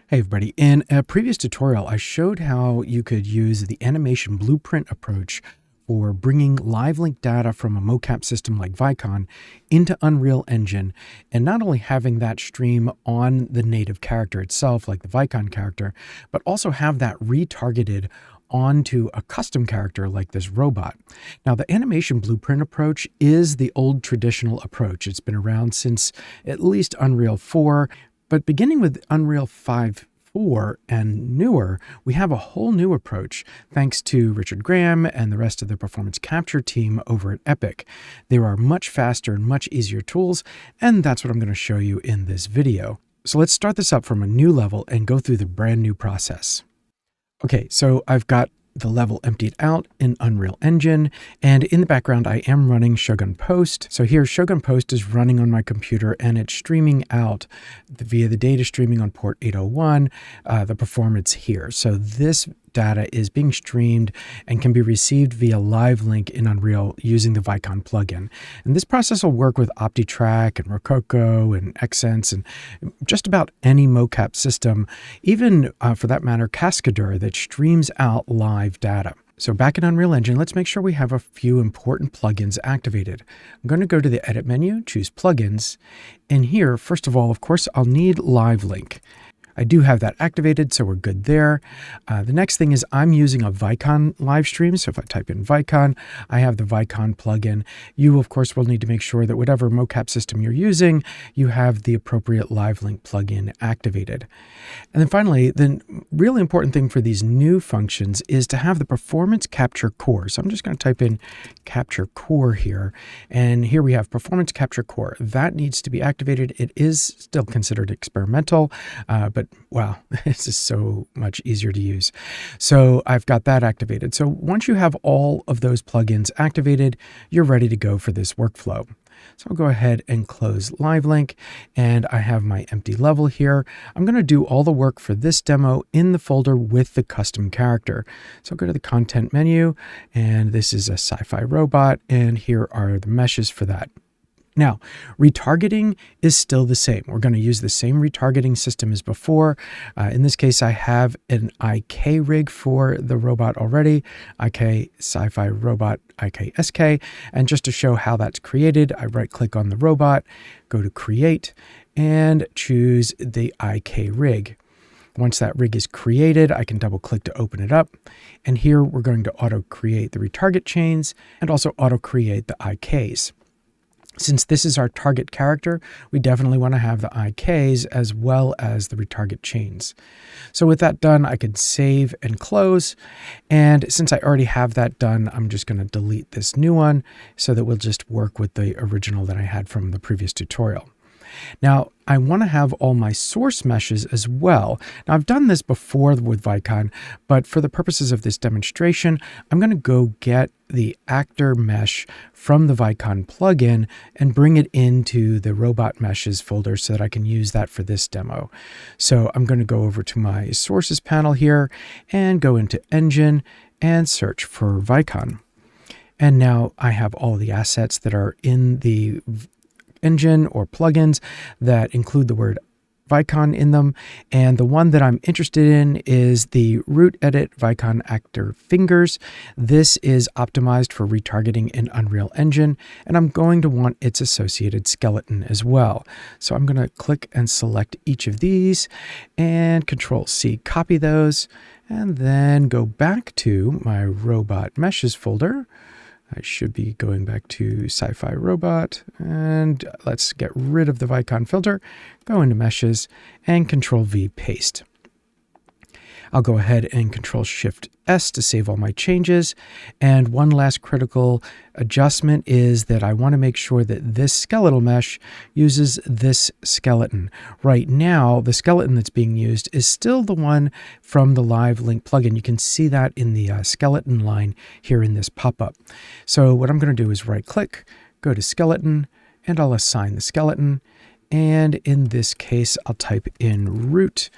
Hey everybody, in a previous tutorial I showed how you could use the animation blueprint approach for bringing LiveLink data from a mocap system like Vicon into Unreal Engine, and not only having that stream on the native character itself like the Vicon character, but also have that retargeted onto a custom character like this robot. Now, the animation blueprint approach is the old traditional approach. It's been around since at least Unreal 4. But beginning with Unreal 5.4 and newer, we have a whole new approach thanks to Richard Graham and the rest of the performance capture team over at Epic. There are much faster and much easier tools, and that's what I'm going to show you in this video. So let's start this up from a new level and go through the brand new process. Okay, so I've got the level emptied out in Unreal Engine, and in the background I am running Shogun Post. So here Shogun Post is running on my computer and it's streaming out via the data streaming on port 801, the performance here. So this data is being streamed and can be received via LiveLink in Unreal using the Vicon plugin. And this process will work with OptiTrack and Rococo and Xsense and just about any mocap system, even for that matter, Cascadeur that streams out live data. So back in Unreal Engine, let's make sure we have a few important plugins activated. I'm going to go to the Edit menu, choose Plugins, and here, first of all, of course, I'll need LiveLink. I do have that activated, so we're good there. The next thing is I'm using a Vicon live stream. So if I type in Vicon, I have the Vicon plugin. You, of course, will need to make sure that whatever mocap system you're using, you have the appropriate LiveLink plugin activated. And then finally, the really important thing for these new functions is to have the performance capture core. So I'm just going to type in capture core here. And here we have performance capture core. That needs to be activated. It is still considered experimental, but wow, this is so much easier to use. So I've got that activated. So once you have all of those plugins activated, you're ready to go for this workflow. So I'll go ahead and close LiveLink, and I have my empty level here. I'm going to do all the work for this demo in the folder with the custom character. So I'll go to the content menu, and this is a sci-fi robot, and here are the meshes for that. Now, retargeting is still the same. We're going to use the same retargeting system as before. In this case, I have an IK rig for the robot already, IK sci-fi robot, IK SK. And just to show how that's created, I right-click on the robot, go to Create, and choose the IK rig. Once that rig is created, I can double-click to open it up. And here we're going to auto-create the retarget chains and also auto-create the IKs. Since this is our target character, we definitely want to have the IKs as well as the retarget chains. So with that done, I can save and close. And since I already have that done, I'm just going to delete this new one so that we'll just work with the original that I had from the previous tutorial. Now, I want to have all my source meshes as well. Now, I've done this before with Vicon, but for the purposes of this demonstration, I'm going to go get the actor mesh from the Vicon plugin and bring it into the robot meshes folder so that I can use that for this demo. So I'm going to go over to my sources panel here and go into Engine and search for Vicon. And now I have all the assets that are in the engine or plugins that include the word Vicon in them, and the one that I'm interested in is the Root Edit Vicon Actor Fingers. This is optimized for retargeting in Unreal Engine, and I'm going to want its associated skeleton as well. So I'm going to click and select each of these and Control-C, copy those, and then go back to my Robot Meshes folder. I should be going back to Sci-Fi Robot, and let's get rid of the Vicon filter, go into Meshes, and Control-V paste. I'll go ahead and Control-Shift-S to save all my changes. And one last critical adjustment is that I want to make sure that this skeletal mesh uses this skeleton. Right now, the skeleton that's being used is still the one from the LiveLink plugin. You can see that in the skeleton line here in this pop-up. So what I'm going to do is right-click, go to Skeleton, and I'll assign the skeleton. And in this case, I'll type in root,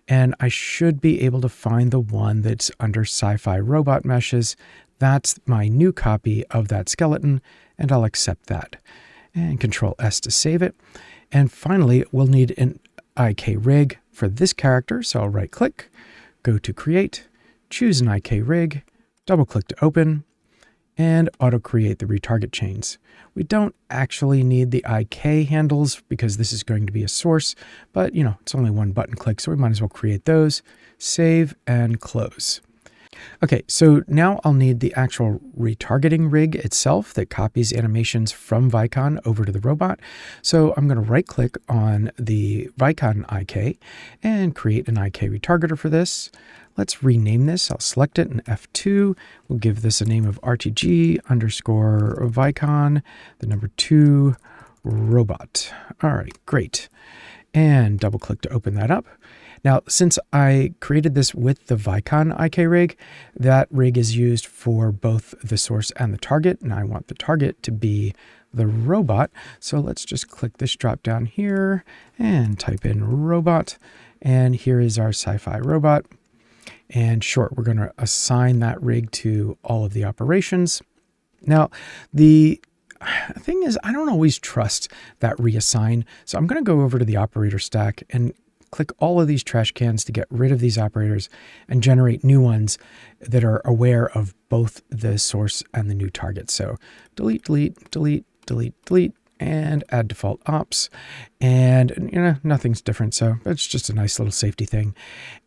and I should be able to find the one that's under Sci-Fi Robot Meshes. That's my new copy of that skeleton, and I'll accept that. And Control-S to save it. And finally, we'll need an IK rig for this character. So I'll right click, go to create, choose an IK rig, double click to open, and auto create the retarget chains. We don't actually need the IK handles because this is going to be a source, but it's only one button click, so we might as well create those, save and close. Okay, so now I'll need the actual retargeting rig itself that copies animations from Vicon over to the robot. So I'm going to right click on the Vicon IK and create an IK retargeter for this. Let's rename this. I'll select it in F2. We'll give this a name of RTG underscore Vicon, the number 2 robot. All right, great. And double click to open that up. Now, since I created this with the Vicon IK rig, that rig is used for both the source and the target, and I want the target to be the robot. So let's just click this drop down here and type in robot, and here is our sci-fi robot. And sure, we're going to assign that rig to all of the operations. Now, the thing is, I don't always trust that reassign, so I'm going to go over to the operator stack and click all of these trash cans to get rid of these operators and generate new ones that are aware of both the source and the new target. So delete, delete, delete, delete, delete, and add default ops. And nothing's different, so it's just a nice little safety thing.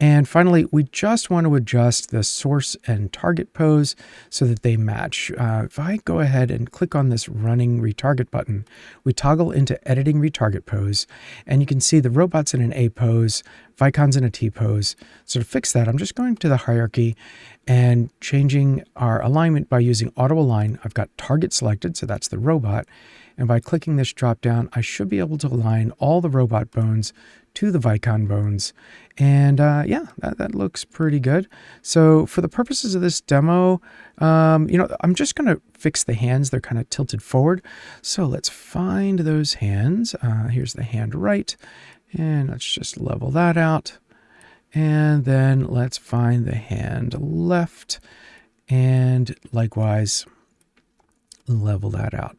And finally, we just want to adjust the source and target pose so that they match. If I go ahead and click on this running retarget button, we toggle into editing retarget pose, and you can see the robot's in an A pose, Vicon's in a T pose. So to fix that, I'm just going to the hierarchy and changing our alignment by using auto align. I've got target selected, so that's the robot. And by clicking this drop down, I should be able to align all the robot bones to the Vicon bones. And yeah, that looks pretty good. So for the purposes of this demo, I'm just going to fix the hands. They're kind of tilted forward. So let's find those hands. Here's the hand right. And let's just level that out. And then let's find the hand left. And likewise, level that out.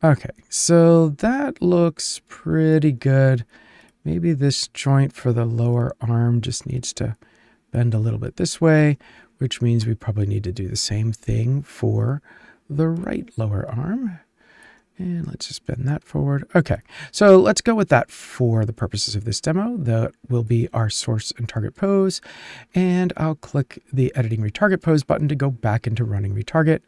Okay, so that looks pretty good. Maybe this joint for the lower arm just needs to bend a little bit this way, which means we probably need to do the same thing for the right lower arm. And let's just bend that forward. Okay, so let's go with that for the purposes of this demo. That will be our source and target pose. And I'll click the editing retarget pose button to go back into running retarget,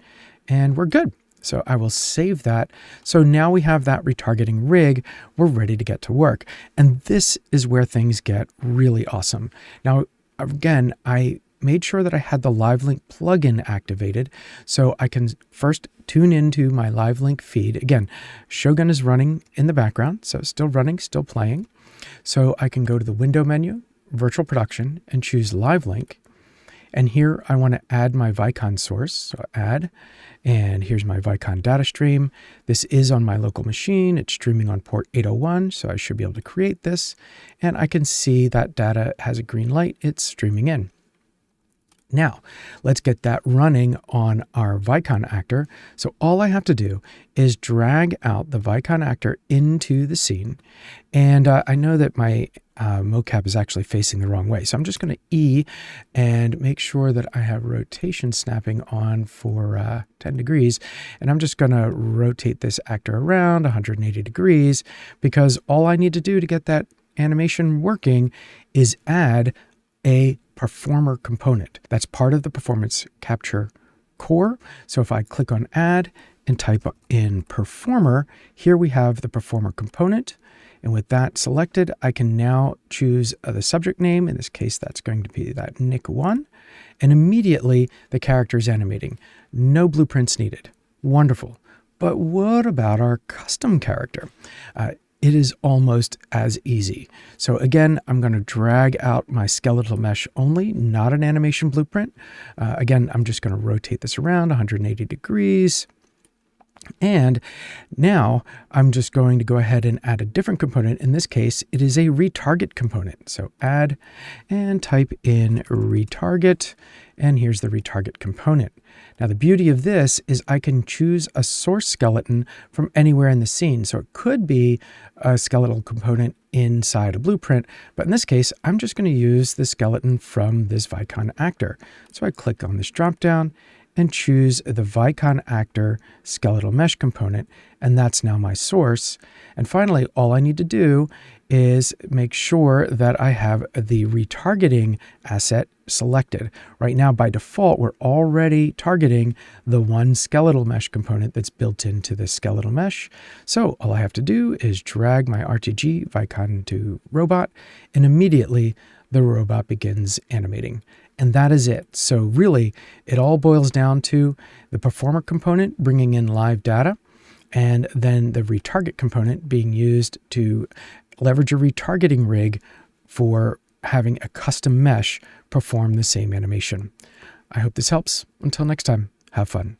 and we're good. So I will save that. So now we have that retargeting rig. We're ready to get to work. And this is where things get really awesome. Now, again, I made sure that I had the LiveLink plugin activated so I can first tune into my LiveLink feed. Again, Shogun is running in the background, so still running, still playing. So I can go to the window menu, virtual production, and choose LiveLink. And here I want to add my Vicon source, so add, and here's my Vicon data stream. This is on my local machine. It's streaming on port 801, so I should be able to create this. And I can see that data has a green light. It's streaming in. Now, let's get that running on our Vicon actor. So all I have to do is drag out the Vicon actor into the scene. And I know that my mocap is actually facing the wrong way. So I'm just going to E and make sure that I have rotation snapping on for 10 degrees. And I'm just going to rotate this actor around 180 degrees because all I need to do to get that animation working is add a performer component. That's part of the performance capture core. So if I click on add and type in performer, here we have the performer component. And with that selected, I can now choose the subject name. In this case, that's going to be that Nick1. And immediately the character is animating. No blueprints needed. Wonderful. But what about our custom character? It is almost as easy. So again, I'm going to drag out my skeletal mesh only, not an animation blueprint. Again, I'm just going to rotate this around 180 degrees. And now I'm just going to go ahead and add a different component. In this case, it is a retarget component. So add and type in retarget, and here's the retarget component. Now the beauty of this is I can choose a source skeleton from anywhere in the scene. So it could be a skeletal component inside a blueprint, but in this case, I'm just going to use the skeleton from this Vicon actor. So I click on this dropdown and choose the Vicon actor skeletal mesh component, and that's now my source. And finally, all I need to do is make sure that I have the retargeting asset selected. Right now, by default, we're already targeting the one skeletal mesh component that's built into this skeletal mesh. So all I have to do is drag my RTG Vicon to robot, and immediately the robot begins animating. And that is it. So really, it all boils down to the performer component bringing in live data, and then the retarget component being used to leverage a retargeting rig for having a custom mesh perform the same animation. I hope this helps. Until next time, have fun.